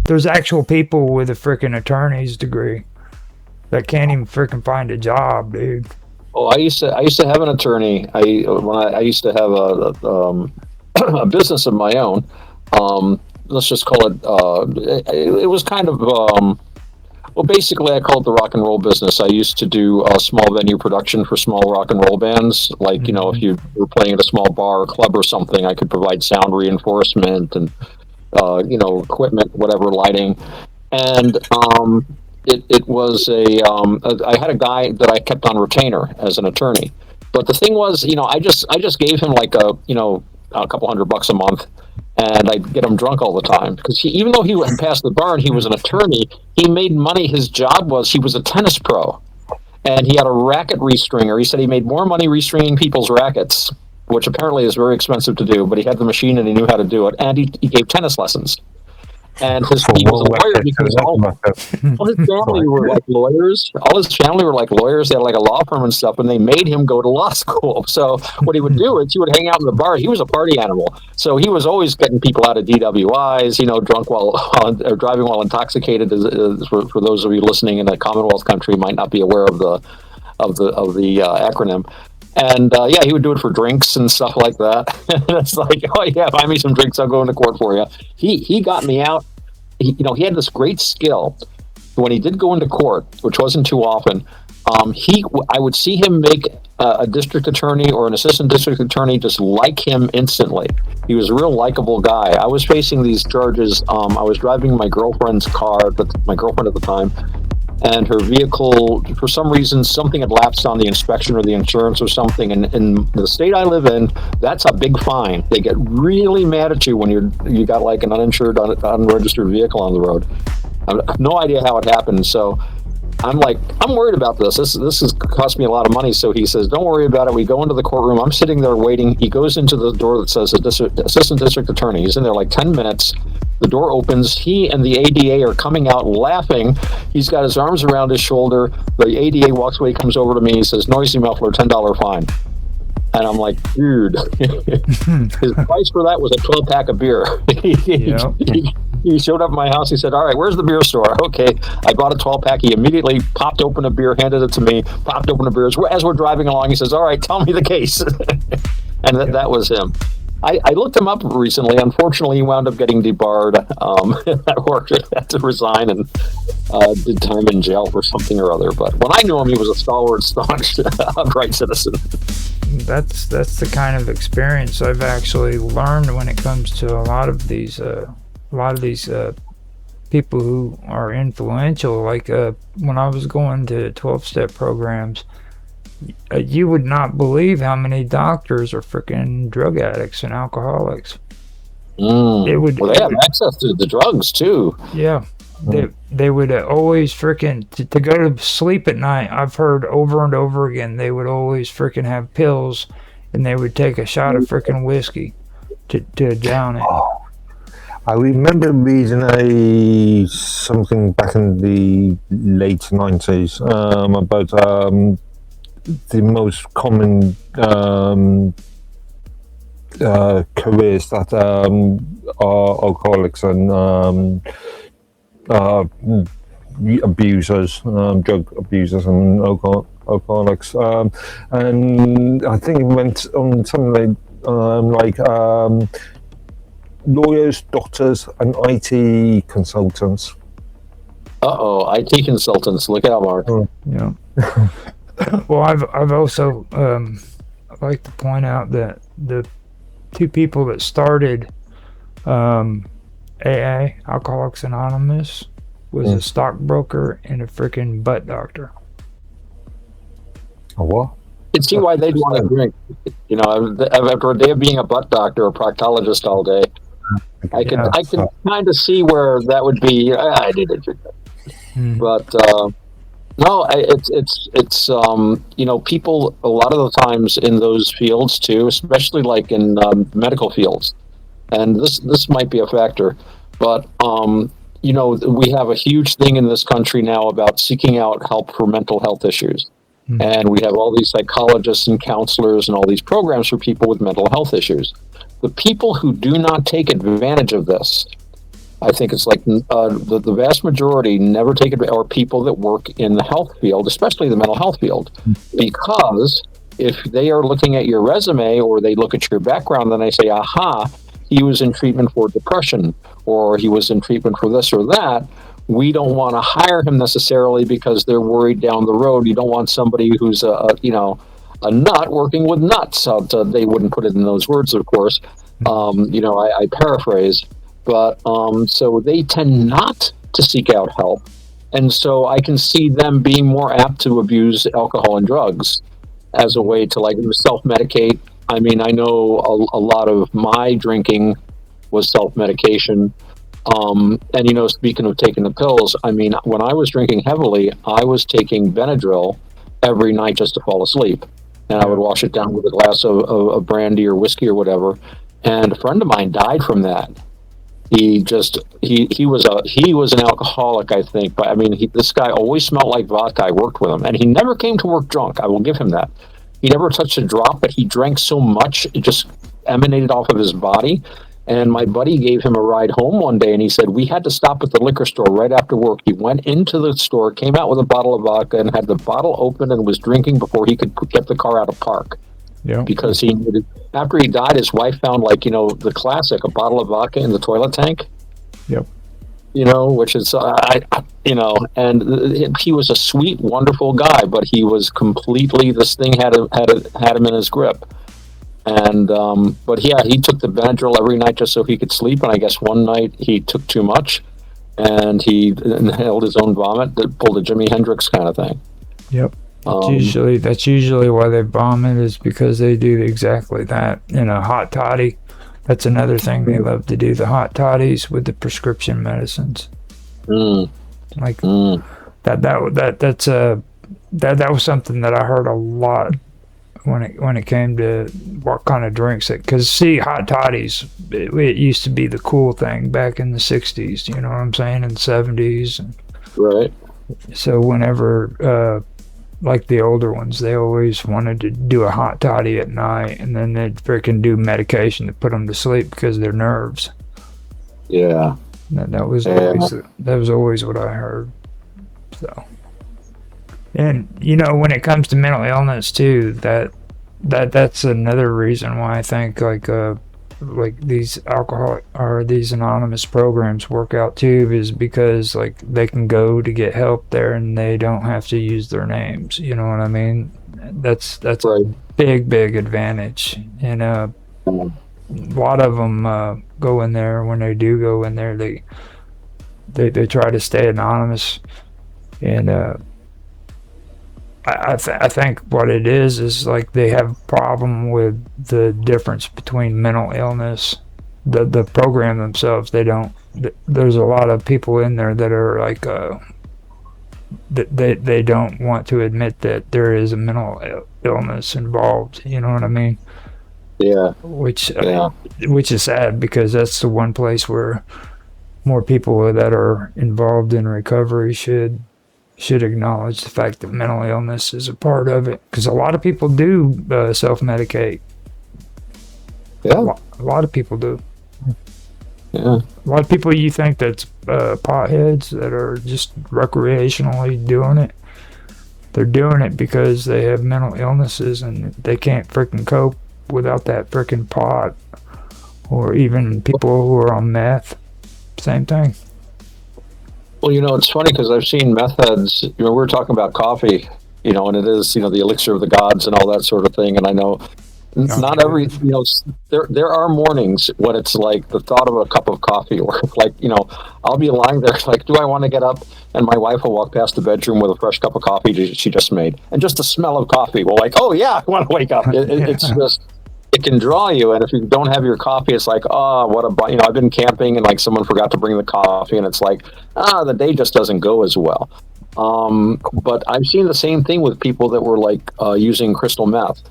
There's actual people with a freaking attorney's degree that can't even freaking find a job, dude. Oh, I used to have an attorney. I used to have a business of my own. Let's just call it. It was kind of well, basically, I call it the rock and roll business. I used to do small venue production for small rock and roll bands. Like, if you were playing at a small bar or club or something, I could provide sound reinforcement and equipment, whatever, lighting, and it was I had a guy that I kept on retainer as an attorney. But the thing was, I just gave him like a couple $100 a month, and I'd get him drunk all the time because even though he had passed the bar and he was an attorney, he made money. His job was he was a tennis pro, and he had a racket restringer. He said he made more money restringing people's rackets, which apparently is very expensive to do, but he had the machine and he knew how to do it, and he gave tennis lessons. And he was a lawyer because all his family were like lawyers. All his family were like lawyers. They had like a law firm and stuff, and they made him go to law school. So what he would do is he would hang out in the bar. He was a party animal, so he was always getting people out of DWIs, drunk or driving while intoxicated. For those of you listening in a Commonwealth country, might not be aware of the acronym. And he would do it for drinks and stuff like that. It's like, oh yeah, buy me some drinks, I'll go into court for you. He got me out. He had this great skill. When he did go into court, which wasn't too often, I would see him make a district attorney or an assistant district attorney just like him instantly. He was a real likable guy. I was facing these charges. I was driving my girlfriend's car, my girlfriend at the time, and her vehicle, for some reason, something had lapsed on the inspection or the insurance or something. And in the state I live in, that's a big fine. They get really mad at you when you got like an uninsured, unregistered vehicle on the road. I have no idea how it happened. So I'm like, I'm worried about this. This has cost me a lot of money. So he says, don't worry about it. We go into the courtroom. I'm sitting there waiting. He goes into the door that says assistant district attorney. He's in there like 10 minutes. The door opens. He and the ADA are coming out laughing. He's got his arms around his shoulder. The ADA walks away, comes over to me. He says, noisy muffler, $10 fine. And I'm like, dude. His price for that was a 12-pack of beer. He showed up at my house. He said, all right, where's the beer store? Okay. I bought a 12-pack. He immediately popped open a beer, handed it to me, popped open a beer. As we're driving along, he says, all right, tell me the case. And that was him. I looked him up recently. Unfortunately, he wound up getting debarred at work. Had to resign and did time in jail for something or other. But when I knew him, he was a stalwart, staunch, upright citizen. That's the kind of experience I've actually learned when it comes to a lot of these people who are influential. Like when I was going to 12-step programs, you would not believe how many doctors are freaking drug addicts and alcoholics. They have access to the drugs too. Yeah, they would always freaking to go to sleep at night. I've heard over and over again they would always freaking have pills, and they would take a shot of freaking whiskey to down it. I remember reading something back in the late 90s about the most common careers that are alcoholics and abusers, drug abusers and alcoholics. And I think it went on something like lawyers, doctors, and IT consultants. IT consultants. Look out, Mark. Yeah. Well, I've also like to point out that the two people that started AA, Alcoholics Anonymous, was a stockbroker and a freaking butt doctor. A what? I can see why they'd want to drink. After a day of being a butt doctor or proctologist all day, I can kind of see where that would be. I need to drink that, but. No, it's people a lot of the times in those fields too, especially like in medical fields, and this might be a factor, but we have a huge thing in this country now about seeking out help for mental health issues, and we have all these psychologists and counselors and all these programs for people with mental health issues. The people who do not take advantage of this, I think it's like the vast majority never take it, or people that work in the health field, especially the mental health field, because if they are looking at your resume or they look at your background, then they say, aha, he was in treatment for depression, or he was in treatment for this or that. We don't want to hire him necessarily because they're worried down the road. You don't want somebody who's a nut working with nuts. So they wouldn't put it in those words, of course. I paraphrase, but so they tend not to seek out help, and so I can see them being more apt to abuse alcohol and drugs as a way to like self-medicate. I mean, I know a lot of my drinking was self-medication. And speaking of taking the pills, I mean, when I was drinking heavily, I was taking Benadryl every night just to fall asleep. And I would wash it down with a glass of brandy or whiskey or whatever. And a friend of mine died from that. He was an alcoholic, I think. But I mean, this guy always smelled like vodka. I worked with him, and he never came to work drunk. I will give him that. He never touched a drop, but he drank so much it just emanated off of his body. And my buddy gave him a ride home one day, and he said, we had to stop at the liquor store right after work. He went into the store, came out with a bottle of vodka, and had the bottle open and was drinking before he could get the car out of park. Yeah. Because after he died, his wife found, the classic, a bottle of vodka in the toilet tank. Yep. Which is, and he was a sweet, wonderful guy, but he was completely, this thing had him in his grip. And but yeah, he took the Benadryl every night just so he could sleep. And I guess one night he took too much, and he inhaled his own vomit. That pulled a Jimi Hendrix kind of thing. Yep. That's usually why they vomit, is because they do exactly that. Hot toddy. That's another thing they love to do. The hot toddies with the prescription medicines. That was something that I heard a lot when it came to what kind of drinks because hot toddies, it used to be the cool thing back in the 60s, you know what I'm saying, in the 70s. Right. So whenever like the older ones, they always wanted to do a hot toddy at night, and then they'd freaking do medication to put them to sleep because of their nerves. Yeah. That was always what I heard. So, and when it comes to mental illness too, that's another reason why I think like these alcoholic or these anonymous programs work out too, is because like they can go to get help there and they don't have to use their names. You know what I mean? That's right. A big advantage. And a lot of them go in there. When they do go in there, they try to stay anonymous. And I think what it is like they have a problem with the difference between mental illness. The program themselves, they don't. There's a lot of people in there that are like they don't want to admit that there is a mental illness involved. You know what I mean? Yeah. Which is sad, because that's the one place where more people that are involved in recovery should acknowledge the fact that mental illness is a part of it, because a lot of people do self-medicate. Yeah, a lot of people do. Yeah, a lot of people you think that's potheads that are just recreationally doing it. They're doing it because they have mental illnesses and they can't freaking cope without that freaking pot. Or even people who are on meth, same thing. Well, it's funny because I've seen meth heads. We were talking about coffee, and it is, the elixir of the gods and all that sort of thing. And I know not every, there are mornings when it's like the thought of a cup of coffee, or like, I'll be lying there like, do I want to get up? And my wife will walk past the bedroom with a fresh cup of coffee she just made, and just the smell of coffee will like, oh yeah, I want to wake up. It's just. It can draw you, and if you don't have your coffee, it's like, oh, what a I've been camping and like someone forgot to bring the coffee, and it's like, the day just doesn't go as well. But I've seen the same thing with people that were like using crystal meth.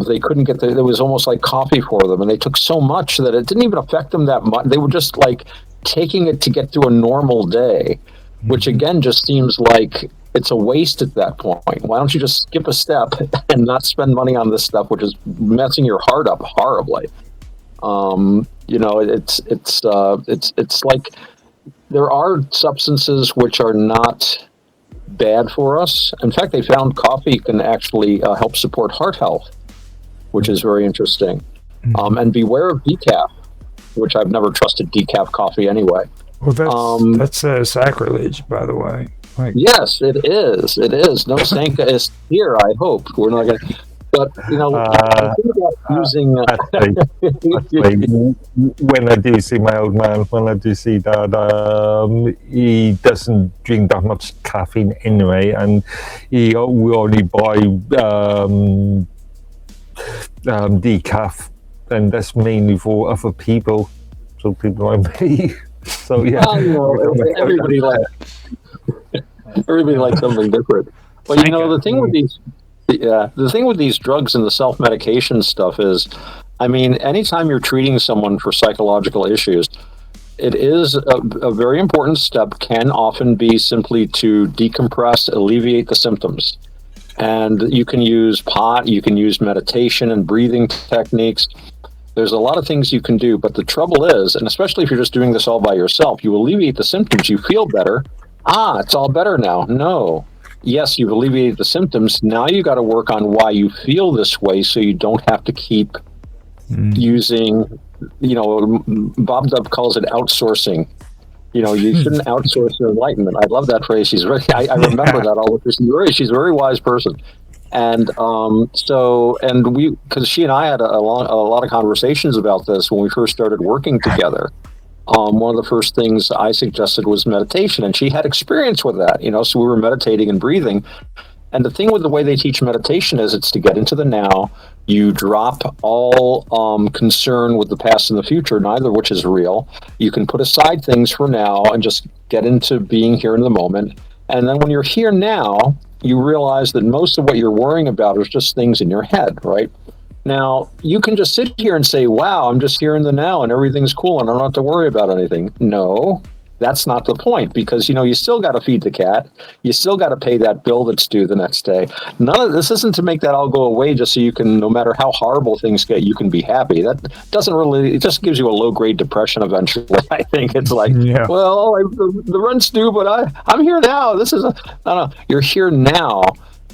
They couldn't get it was almost like coffee for them, and they took so much that it didn't even affect them that much. They were just like taking it to get through a normal day, which again just seems like it's a waste at that point. Why don't you just skip a step and not spend money on this stuff, which is messing your heart up horribly? It's like there are substances which are not bad for us. In fact, they found coffee can actually help support heart health, which is very interesting. And beware of decaf, which I've never trusted decaf coffee anyway. Well, that's sacrilege, by the way. Like, yes, it is. It is. No Sanka is here. I hope we're not going to. But the thing about using. Actually, when I do see my old man, when I do see Dad, he doesn't drink that much caffeine anyway, and we only buy decaf, and that's mainly for other people, so people like me. So yeah, everybody likes something different. But the thing with these. The thing with these drugs and the self-medication stuff is, I mean, anytime you're treating someone for psychological issues, it is a very important step, can often be simply to decompress, alleviate the symptoms. And you can use pot, you can use meditation and breathing techniques. There's a lot of things you can do, but the trouble is, and especially if you're just doing this all by yourself, you alleviate the symptoms, you feel better. It's all better now. No. Yes, you've alleviated the symptoms. Now you got to work on why you feel this way, so you don't have to keep using. Bob Dub calls it outsourcing. You shouldn't outsource your enlightenment. I love that phrase. She's very. I remember that all the time. She's a very wise person, and because she and I had a lot of conversations about this when we first started working together. One of the first things I suggested was meditation, and she had experience with that, so we were meditating and breathing. And the thing with the way they teach meditation is it's to get into the now. You drop all concern with the past and the future, neither of which is real. You can put aside things for now and just get into being here in the moment. And then when you're here now, you realize that most of what you're worrying about is just things in your head, right? Now, you can just sit here and say, wow, I'm just here in the now and everything's cool and I don't have to worry about anything. No, that's not the point, because, you still got to feed the cat. You still got to pay that bill that's due the next day. None of this isn't to make that all go away just so you can, no matter how horrible things get, you can be happy. That doesn't really, it just gives you a low-grade depression eventually. I think it's like, the rent's due, but I'm here now. No, you're here now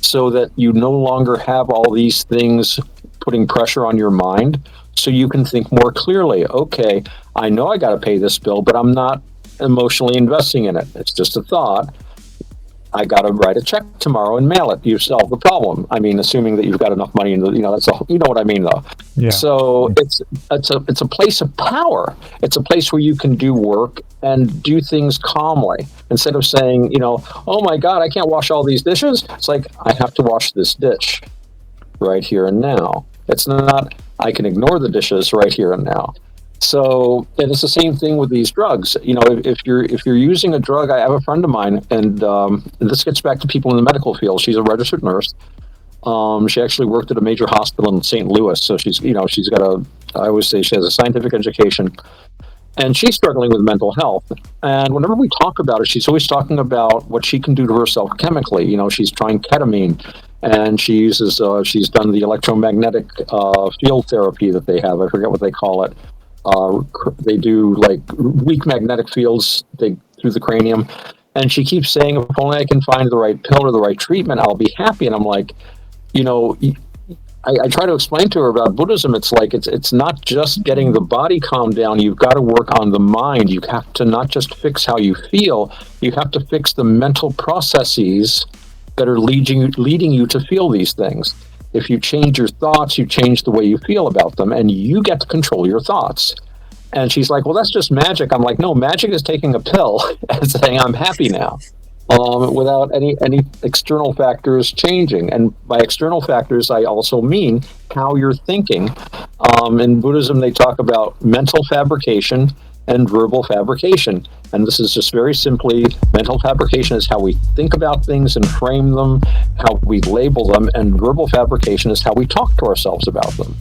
so that you no longer have all these things putting pressure on your mind, so you can think more clearly. Okay, I know I got to pay this bill, but I'm not emotionally investing in it. It's just a thought. I got to write a check tomorrow and mail it. You solve the problem. I mean, assuming that you've got enough money in that's all. You know what I mean, though. Yeah. So it's a place of power. It's a place where you can do work and do things calmly, instead of saying, oh my God, I can't wash all these dishes. It's like, I have to wash this dish right here and now. It's not, I can ignore the dishes right here and now. So, and it's the same thing with these drugs. If you're using a drug, I have a friend of mine, and this gets back to people in the medical field. She's a registered nurse. She actually worked at a major hospital in St. Louis. So she's got I always say she has a scientific education, and she's struggling with mental health. And whenever we talk about it, she's always talking about what she can do to herself chemically. She's trying ketamine, and she's done the electromagnetic field therapy that they have. I forget what they call it. They do like weak magnetic fields through the cranium. And she keeps saying, if only I can find the right pill or the right treatment, I'll be happy. And I'm like, I try to explain to her about Buddhism. It's like, it's not just getting the body calmed down. You've got to work on the mind. You have to not just fix how you feel. You have to fix the mental processes that are leading you to feel these things. If you change your thoughts, you change the way you feel about them, and you get to control your thoughts. And she's like, well, that's just magic. I'm like, no, magic is taking a pill and saying, I'm happy now, without any external factors changing. And by external factors, I also mean how you're thinking. In Buddhism, they talk about mental fabrication and verbal fabrication. And this is just very simply, mental fabrication is how we think about things and frame them, how we label them, and verbal fabrication is how we talk to ourselves about them.